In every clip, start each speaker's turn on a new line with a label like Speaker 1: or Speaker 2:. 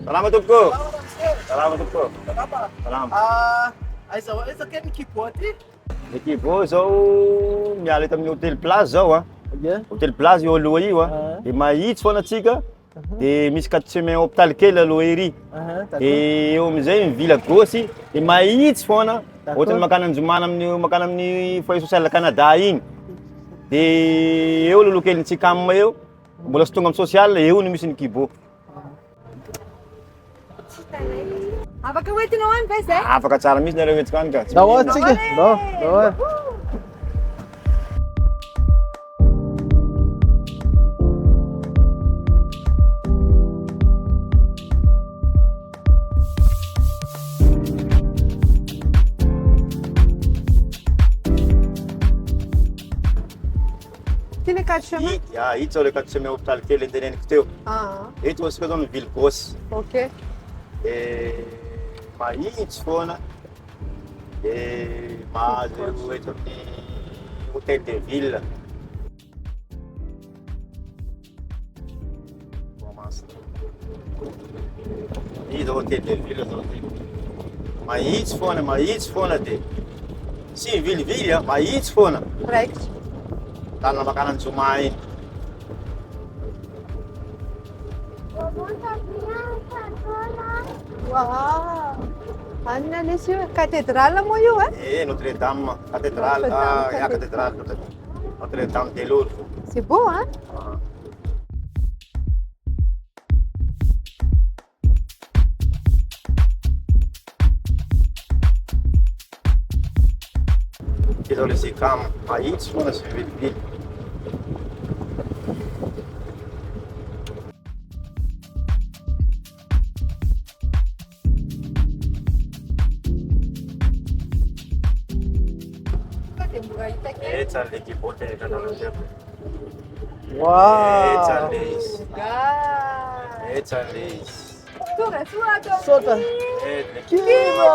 Speaker 1: Salama tompoko. Salama tompoko. Salama.
Speaker 2: Aiza kay ny KIBO aty?
Speaker 1: Ny KIBO zao miala eto amin'ny hôtel Place zao a. Hôtel Place io aloha io a. De mahitsy foana atsika. De misy 4 semaines hôpital kely aloha ery. De eo amizay mivila gauche de mahitsy foana. Ohatrany makana anjomana makana amin'ny foyer social Canada igny. De eo aloha kely Tsikam eo. Mbola sy tonga amin'ny social eo no misy ny KIBO.
Speaker 3: Afaka hoentinao any ve zay?
Speaker 1: Afaka tsara misy nareo etsika any ka.
Speaker 2: Dao tsika. Dao.
Speaker 3: Ty le 4 chemin?
Speaker 1: Ya, ito zao le 4 semaines hôpital kely enteneniko teo. Ito asika zao mivily gauche.
Speaker 3: Ok.
Speaker 1: Mahitsy foana. Mahazo eto amin'ny hôtel de ville. Toamasina. Io zao hôtel de ville zao. Mahitsy foana de sy vilivily mahitsy foana.
Speaker 3: Correct.
Speaker 1: Tana makana Zuma iny.
Speaker 3: Wow! Anna nisy io cathédrale moa io
Speaker 1: Notre-Dame, cathédrale, cathédrale, Notre-Dame de Lourdes.
Speaker 3: C'est beau, hein?
Speaker 1: Io zao le Tsikam, mahitsy foana sy vilivily. Etsy le KIBO tena nanampiako.
Speaker 2: Wow.
Speaker 1: Etsy le izy. Etsy le izy.
Speaker 2: Sota. KIBO.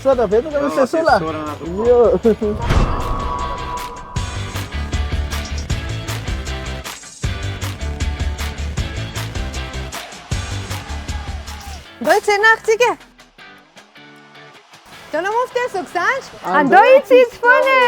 Speaker 2: Sota vedo come sei sola. Io.
Speaker 3: Doi tsena Dona mufti suksanj? Andoi tsiz fone!